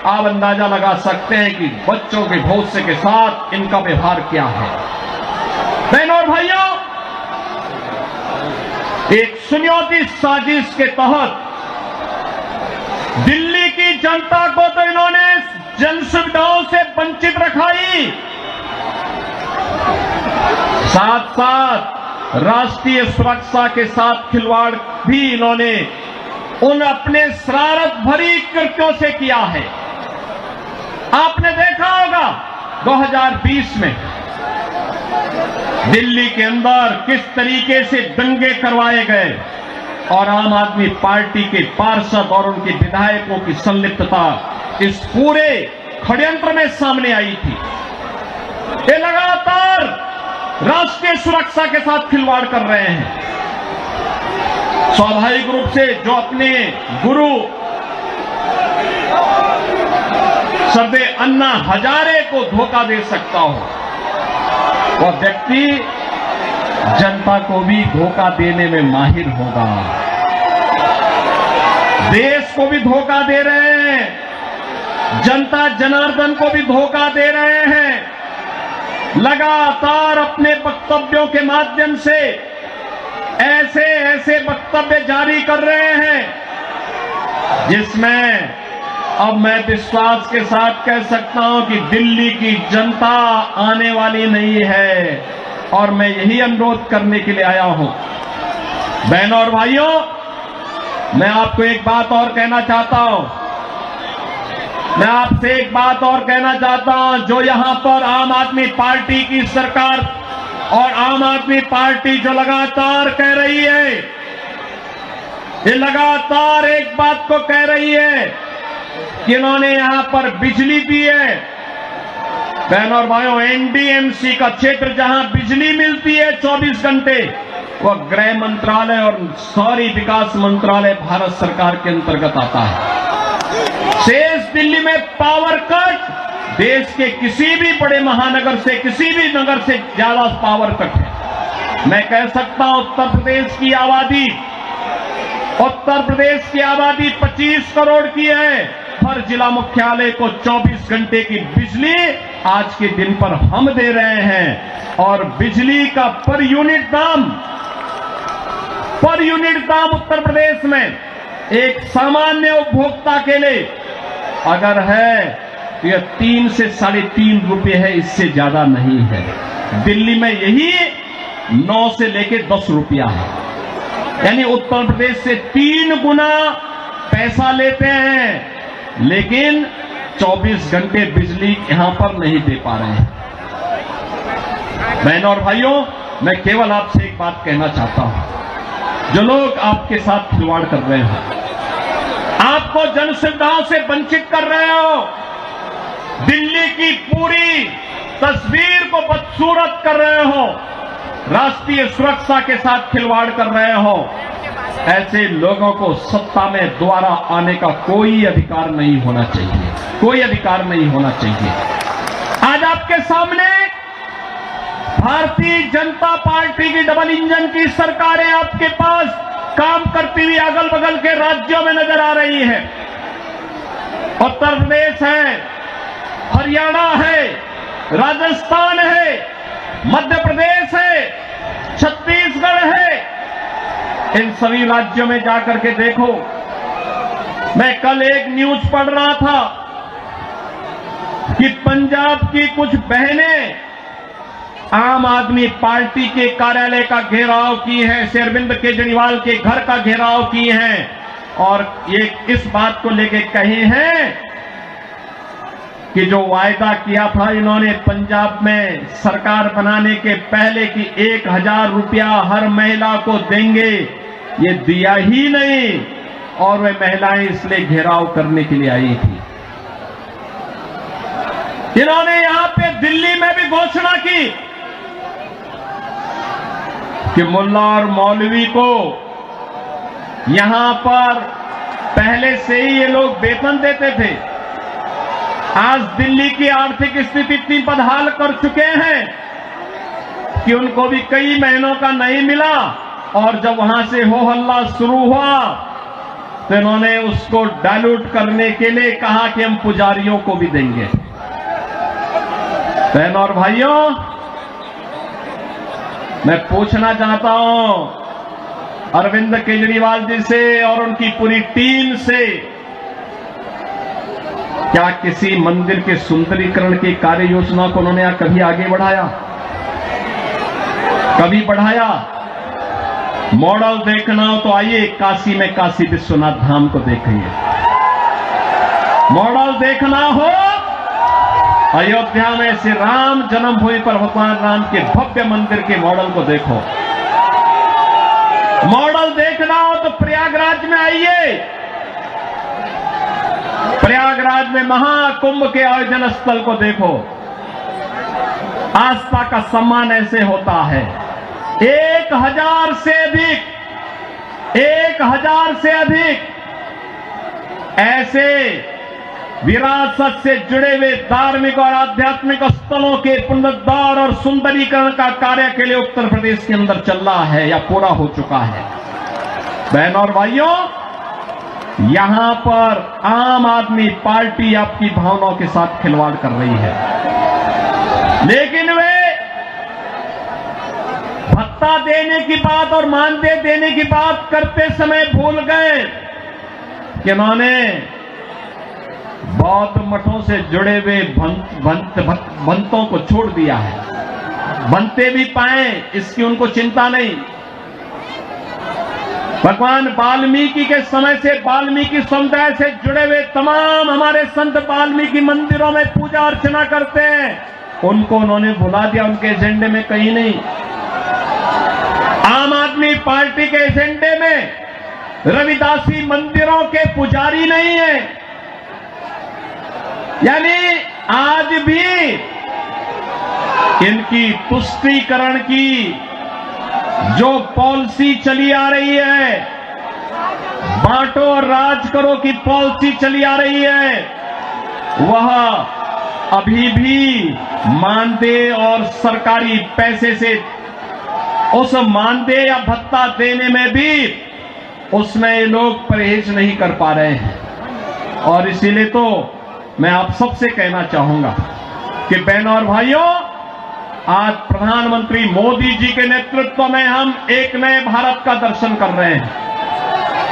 आप अंदाजा लगा सकते हैं कि बच्चों के भविष्य के साथ इनका व्यवहार क्या है। बहनों और भाइयों, एक सुनियोजित साजिश के तहत दिल्ली की जनता को तो इन्होंने जन सुविधाओं से वंचित रखा ही, साथ साथ राष्ट्रीय सुरक्षा के साथ खिलवाड़ भी इन्होंने उन अपने शरारत भरी कृत्यों से किया है। आपने देखा होगा 2020 में दिल्ली के अंदर किस तरीके से दंगे करवाए गए और आम आदमी पार्टी के पार्षद और उनके विधायकों की संलिप्तता इस पूरे षड्यंत्र में सामने आई थी। ये लगातार राष्ट्रीय सुरक्षा के साथ खिलवाड़ कर रहे हैं। स्वाभाविक रूप से जो अपने गुरु सरदे अन्ना हजारे को धोखा दे सकता हो, वह व्यक्ति जनता को भी धोखा देने में माहिर होगा। देश को भी धोखा दे रहे हैं, जनता जनार्दन को भी धोखा दे रहे हैं। लगातार अपने वक्तव्यों के माध्यम से ऐसे ऐसे वक्तव्य जारी कर रहे हैं जिसमें अब मैं विश्वास के साथ कह सकता हूं कि दिल्ली की जनता आने वाली नहीं है। और मैं यही अनुरोध करने के लिए आया हूं। बहनों और भाइयों, मैं आपको एक बात और कहना चाहता हूं। मैं आपसे एक बात और कहना चाहता हूं। जो यहां पर आम आदमी पार्टी की सरकार और आम आदमी पार्टी जो लगातार कह रही है, ये लगातार एक बात को कह रही है कि इन्होंने यहां पर बिजली दी है। बहनों और भाइयों, एनडीएमसी का क्षेत्र जहां बिजली मिलती है 24 घंटे, वह गृह मंत्रालय और शहरी विकास मंत्रालय भारत सरकार के अंतर्गत आता है। शेष दिल्ली में पावर कट देश के किसी भी बड़े महानगर से, किसी भी नगर से ज्यादा पावर कट है। मैं कह सकता हूं उत्तर प्रदेश की आबादी 25 करोड़ की है। हर जिला मुख्यालय को 24 घंटे की बिजली आज के दिन पर हम दे रहे हैं। और बिजली का पर यूनिट दाम उत्तर प्रदेश में एक सामान्य उपभोक्ता के लिए अगर है तो यह 3 से 3.5 रुपए है, इससे ज्यादा नहीं है। दिल्ली में यही 9 से लेकर 10 रुपया है। यानी उत्तर प्रदेश से 3 गुना पैसा लेते हैं, लेकिन 24 घंटे बिजली यहां पर नहीं दे पा रहे हैं। बहनों और भाइयों, मैं केवल आपसे एक बात कहना चाहता हूं। जो लोग आपके साथ खिलवाड़ कर रहे हो, आपको जन सुविधाओं से वंचित कर रहे हो, दिल्ली की पूरी तस्वीर को बदसूरत कर रहे हो, राष्ट्रीय सुरक्षा के साथ खिलवाड़ कर रहे हो, ऐसे लोगों को सत्ता में दोबारा आने का कोई अधिकार नहीं होना चाहिए। कोई अधिकार नहीं होना चाहिए। आज आपके सामने भारतीय जनता पार्टी की डबल इंजन की सरकारें आपके पास काम करती हुई अगल बगल के राज्यों में नजर आ रही है। उत्तर प्रदेश है, हरियाणा है, राजस्थान है, मध्य प्रदेश है, छत्तीसगढ़ है। इन सभी राज्यों में जाकर के देखो। मैं कल एक न्यूज पढ़ रहा था कि पंजाब की कुछ बहनें आम आदमी पार्टी के कार्यालय का घेराव की है, श्री अरविंद केजरीवाल के घर का घेराव की हैं और ये इस बात को लेके कही हैं कि जो वायदा किया था इन्होंने पंजाब में सरकार बनाने के पहले कि 1000 रुपया हर महिला को देंगे, ये दिया ही नहीं और वे महिलाएं इसलिए घेराव करने के लिए आई थी। इन्होंने यहां पे दिल्ली में भी घोषणा की कि मुल्ला और मौलवी को यहां पर पहले से ही ये लोग वेतन देते थे। आज दिल्ली की आर्थिक स्थिति इतनी बदहाल कर चुके हैं कि उनको भी कई महीनों का नहीं मिला और जब वहां से हो हल्ला शुरू हुआ तो इन्होंने उसको डाइल्यूट करने के लिए कहा कि हम पुजारियों को भी देंगे। बहनों और भाइयों, मैं पूछना चाहता हूं अरविंद केजरीवाल जी से और उनकी पूरी टीम से, क्या किसी मंदिर के सुंदरीकरण की कार्य योजना को उन्होंने कभी आगे बढ़ाया? कभी बढ़ाया? मॉडल देखना हो तो आइए काशी में काशी विश्वनाथ धाम को देखिए। मॉडल देखना हो अयोध्या में श्री राम जन्मभूमि पर भगवान राम के भव्य मंदिर के मॉडल को देखो। मॉडल देखना हो तो प्रयागराज में आइए। प्रयागराज में महाकुंभ के आयोजन स्थल को देखो। आस्था का सम्मान ऐसे होता है। 1000 से अधिक ऐसे विरासत से जुड़े हुए धार्मिक और आध्यात्मिक स्थलों के पुनरुद्धार और सुंदरीकरण का कार्य के लिए उत्तर प्रदेश के अंदर चल रहा है या पूरा हो चुका है। बहनों और भाइयों, यहां पर आम आदमी पार्टी आपकी भावनाओं के साथ खिलवाड़ कर रही है, लेकिन वे भत्ता देने की बात और मानदेय देने की बात करते समय भूल गए कि उन्होंने बौद्ध मठों से जुड़े हुए भंतों को छोड़ दिया है। बनते भी पाए इसकी उनको चिंता नहीं। भगवान वाल्मीकि के समय से वाल्मीकि समुदाय से जुड़े हुए तमाम हमारे संत वाल्मीकि मंदिरों में पूजा अर्चना करते हैं, उनको उन्होंने भुला दिया, उनके एजेंडे में कहीं नहीं। आम आदमी पार्टी के एजेंडे में रविदासी मंदिरों के पुजारी नहीं है। यानी आज भी इनकी तुष्टीकरण की जो पॉलिसी चली आ रही है, बांटो और राज करो की पॉलिसी चली आ रही है, वह अभी भी मानदेय और सरकारी पैसे से उस मानदेय या भत्ता देने में भी उसमें ये लोग परहेज नहीं कर पा रहे हैं। और इसीलिए तो मैं आप सबसे कहना चाहूंगा कि बहनों और भाइयों, आज प्रधानमंत्री मोदी जी के नेतृत्व में हम एक नए भारत का दर्शन कर रहे हैं।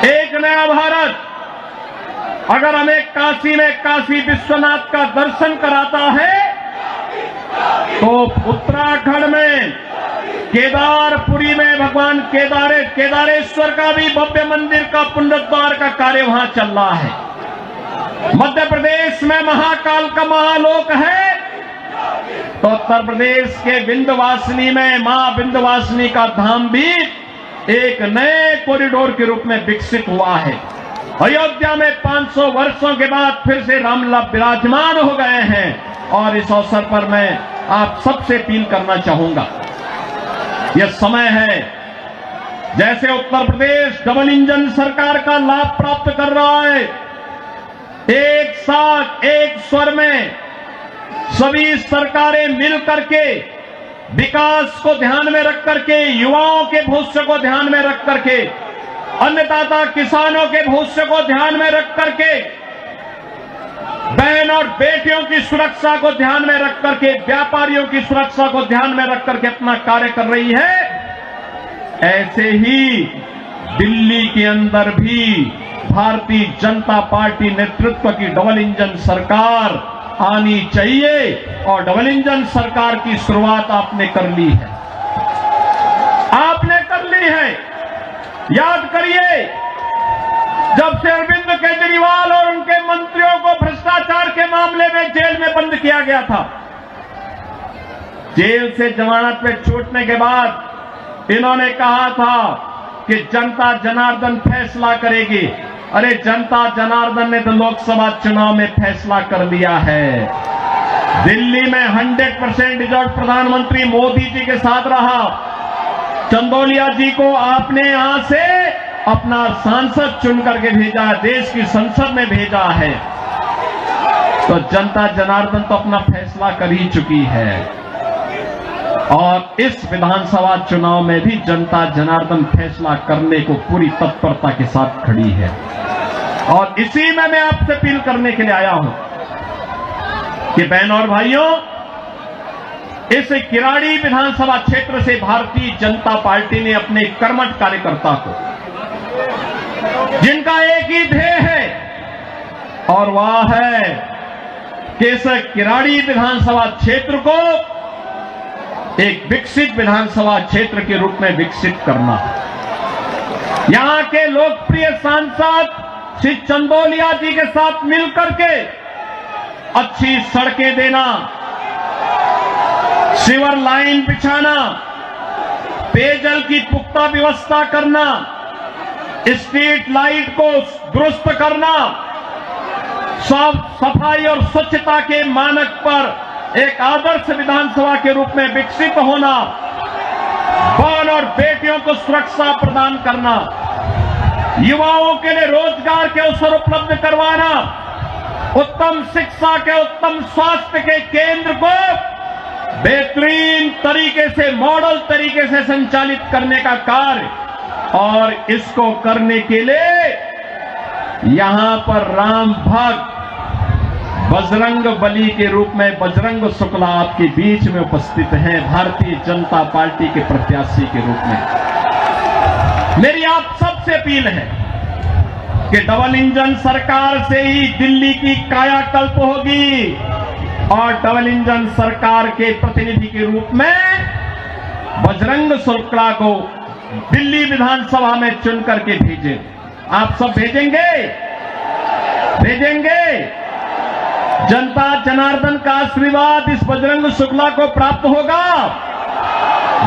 एक नया भारत अगर हमें काशी में काशी विश्वनाथ का दर्शन कराता है तो उत्तराखंड में केदारपुरी में भगवान केदारेश्वर का भी भव्य मंदिर का पुनरुद्धार का कार्य वहां चल रहा है। मध्य प्रदेश में महाकाल का महालोक है तो उत्तर प्रदेश के विंध्यवासिनी में मां विंध्यवासिनी का धाम भी एक नए कॉरिडोर के रूप में विकसित हुआ है। अयोध्या में 500 वर्षों के बाद फिर से रामलला विराजमान हो गए हैं। और इस अवसर पर मैं आप सबसे अपील करना चाहूंगा, यह समय है जैसे उत्तर प्रदेश डबल इंजन सरकार का लाभ प्राप्त कर रहा है, एक साथ एक स्वर में सभी सरकारें मिल करके विकास को ध्यान में रख करके, युवाओं के भविष्य को ध्यान में रख करके, अन्नदाता किसानों के भविष्य को ध्यान में रख करके, बहन और बेटियों की सुरक्षा को ध्यान में रख करके, व्यापारियों की सुरक्षा को ध्यान में रख करके अपना कार्य कर रही है। ऐसे ही दिल्ली के अंदर भी भारतीय जनता पार्टी नेतृत्व की डबल इंजन सरकार आनी चाहिए और डबल इंजन सरकार की शुरुआत आपने कर ली है। आपने कर ली है। याद करिए, जब से अरविंद केजरीवाल और उनके मंत्रियों को भ्रष्टाचार के मामले में जेल में बंद किया गया था, जेल से जमानत पे छूटने के बाद इन्होंने कहा था कि जनता जनार्दन फैसला करेगी। अरे जनता जनार्दन ने तो लोकसभा चुनाव में फैसला कर लिया है। दिल्ली में 100% रिजल्ट प्रधानमंत्री मोदी जी के साथ रहा। चंदौलिया जी को आपने यहां से अपना सांसद चुन करके भेजा, देश की संसद में भेजा है। तो जनता जनार्दन तो अपना फैसला कर ही चुकी है और इस विधानसभा चुनाव में भी जनता जनार्दन फैसला करने को पूरी तत्परता के साथ खड़ी है। और इसी में मैं आपसे अपील करने के लिए आया हूं कि बहनों और भाइयों, इस किराड़ी विधानसभा क्षेत्र से भारतीय जनता पार्टी ने अपने कर्मठ कार्यकर्ता को, जिनका एक ही ध्येय है और वह है कि इस किराड़ी विधानसभा क्षेत्र को एक विकसित विधानसभा क्षेत्र के रूप में विकसित करना। यहां के लोकप्रिय सांसद श्री चंदौलिया जी के साथ मिलकर के अच्छी सड़कें देना, सीवर लाइन बिछाना, पेयजल की पुख्ता व्यवस्था करना, स्ट्रीट लाइट को दुरुस्त करना, साफ सफाई और स्वच्छता के मानक पर एक आदर्श विधानसभा के रूप में विकसित होना, बहन और बेटियों को सुरक्षा प्रदान करना, युवाओं के लिए रोजगार के अवसर उपलब्ध करवाना, उत्तम शिक्षा के, उत्तम स्वास्थ्य के केंद्र को बेहतरीन तरीके से, मॉडल तरीके से संचालित करने का कार्य, और इसको करने के लिए यहां पर राम भक्त बजरंग बली के रूप में बजरंग शुक्ला आपके बीच में उपस्थित हैं, भारतीय जनता पार्टी के प्रत्याशी के रूप में। मेरी आप सबसे अपील है कि डबल इंजन सरकार से ही दिल्ली की कायाकल्प होगी और डबल इंजन सरकार के प्रतिनिधि के रूप में बजरंग शुक्ला को दिल्ली विधानसभा में चुन करके भेजें। आप सब भेजेंगे? जनता जनार्दन का आशीर्वाद इस बजरंग शुक्ला को प्राप्त होगा।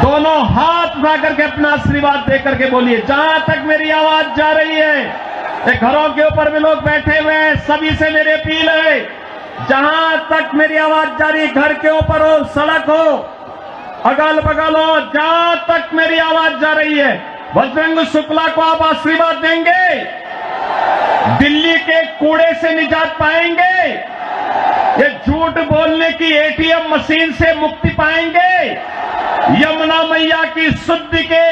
दोनों हाथ उठा करके अपना आशीर्वाद दे करके बोलिए। जहां तक मेरी आवाज जा रही है, ये घरों के ऊपर भी लोग बैठे हुए हैं, सभी से मेरी अपील है, जहां तक मेरी आवाज जा रही है, घर के ऊपर हो, सड़क हो, अगल बगल हो, जहां तक मेरी आवाज जा रही है, बजरंग शुक्ला को आप आशीर्वाद देंगे? दिल्ली के कूड़े से निजात पाएंगे? ये झूठ बोलने की एटीएम मशीन से मुक्ति पाएंगे? यमुना मैया की शुद्धि के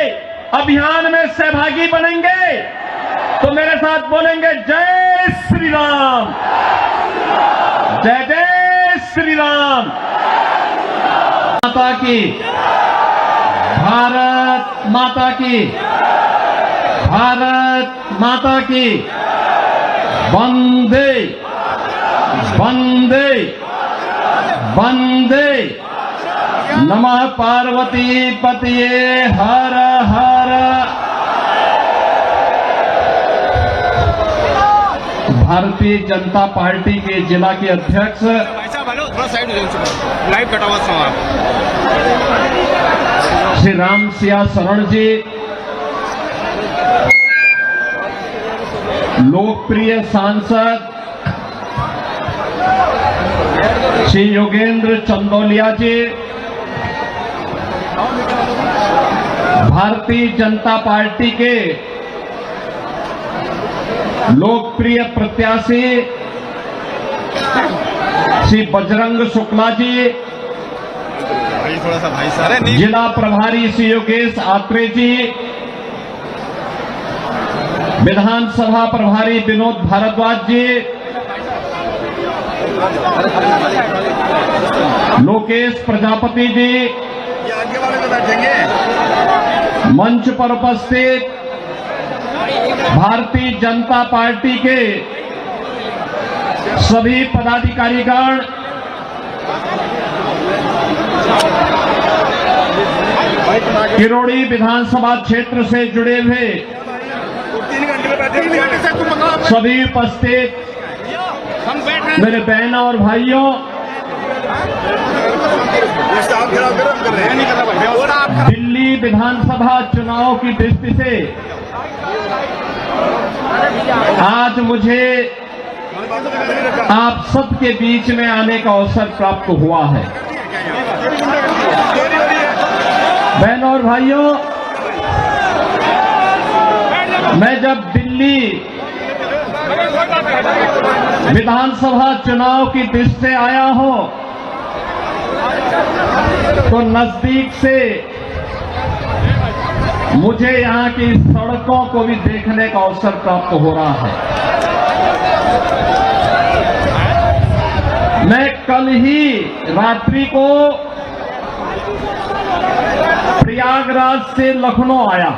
अभियान में सहभागी बनेंगे? तो मेरे साथ बोलेंगे जय श्री राम, जय जय श्री राम। माता की, भारत माता की, भारत माता की। वंदे वंदे वंदे। नमः पार्वती पतये हर हर। भारतीय जनता पार्टी के जिला के अध्यक्ष लाइव कटा हुआ सवाल श्री राम सिया शरण जी, लोकप्रिय सांसद श्री योगेंद्र चंदौलिया जी, भारतीय जनता पार्टी के लोकप्रिय प्रत्याशी श्री बजरंग शुक्ला जी, थोड़ा सा भाई साहब, जिला प्रभारी श्री योगेश आत्रे जी, विधानसभा प्रभारी विनोद भारद्वाज जी, लोकेश प्रजापति जी, ये आगे वाले तो बैठेंगे। मंच पर उपस्थित भारतीय जनता पार्टी के सभी पदाधिकारीगण, किरोड़ी विधानसभा क्षेत्र से जुड़े हुए 3 घंटे में बैठेंगे। सभी उपस्थित मेरे बहनों और भाइयों, दिल्ली विधानसभा चुनाव की दृष्टि से आज मुझे आप सबके बीच में आने का अवसर प्राप्त हुआ है। बहनों और भाइयों, मैं जब दिल्ली विधानसभा चुनाव की दृष्टि से आया हूं तो नजदीक से मुझे यहां की सड़कों को भी देखने का अवसर प्राप्त हो रहा है। मैं कल ही रात्रि को प्रयागराज से लखनऊ आया।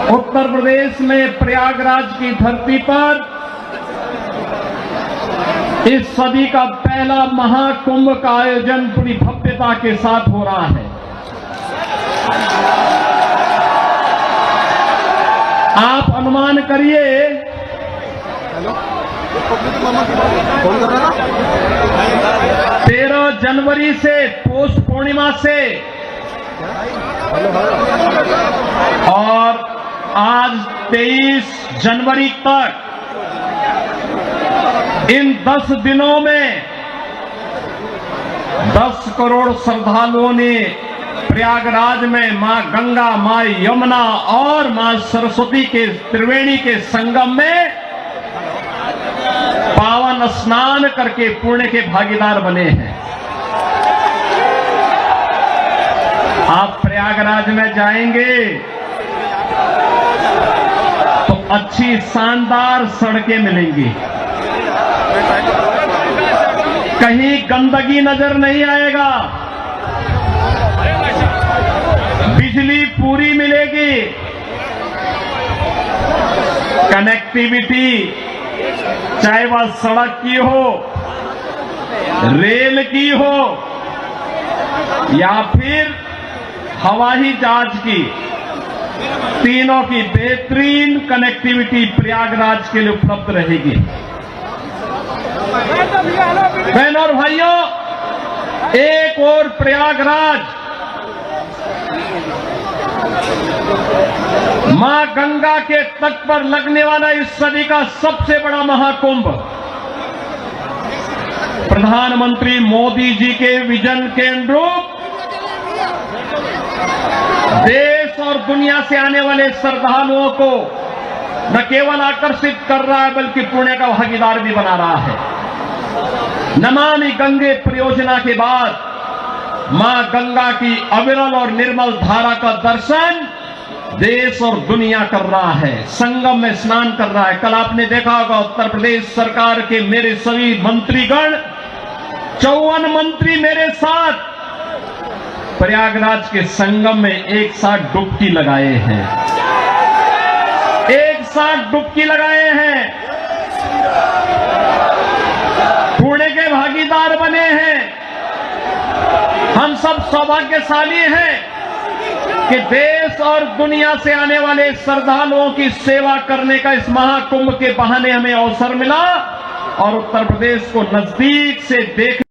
उत्तर प्रदेश में प्रयागराज की धरती पर इस सदी का पहला महाकुंभ का आयोजन पूरी भव्यता के साथ हो रहा है। आप अनुमान करिए 13 जनवरी से पौष पूर्णिमा से और आज 23 जनवरी तक इन 10 दिनों में 10 करोड़ श्रद्धालुओं ने प्रयागराज में मां गंगा, मां यमुना और मां सरस्वती के त्रिवेणी के संगम में पावन स्नान करके पुण्य के भागीदार बने हैं। आप प्रयागराज में जाएंगे तो अच्छी शानदार सड़कें मिलेंगी, कहीं गंदगी नजर नहीं आएगा, बिजली पूरी मिलेगी, कनेक्टिविटी चाहे वह सड़क की हो, रेल की हो या फिर हवाई जहाज की, तीनों की बेहतरीन कनेक्टिविटी प्रयागराज के लिए उपलब्ध रहेगी। बहनों और भाइयों, एक और प्रयागराज मां गंगा के तट पर लगने वाला इस सदी का सबसे बड़ा महाकुंभ, प्रधानमंत्री मोदी जी के विजन के अनुरूप देश और दुनिया से आने वाले श्रद्धालुओं को न केवल आकर्षित कर रहा है बल्कि पुण्य का भागीदार भी बना रहा है। नमामि गंगे परियोजना के बाद मां गंगा की अविरल और निर्मल धारा का दर्शन देश और दुनिया कर रहा है, संगम में स्नान कर रहा है। कल आपने देखा होगा उत्तर प्रदेश सरकार के मेरे सभी मंत्रीगण, 54 मंत्री मेरे साथ प्रयागराज के संगम में एक साथ डुबकी लगाए हैं, एक साथ डुबकी लगाए हैं, पुण्य के भागीदार बने हैं। हम सब सौभाग्यशाली हैं कि देश और दुनिया से आने वाले श्रद्धालुओं की सेवा करने का इस महाकुंभ के बहाने हमें अवसर मिला और उत्तर प्रदेश को नजदीक से देख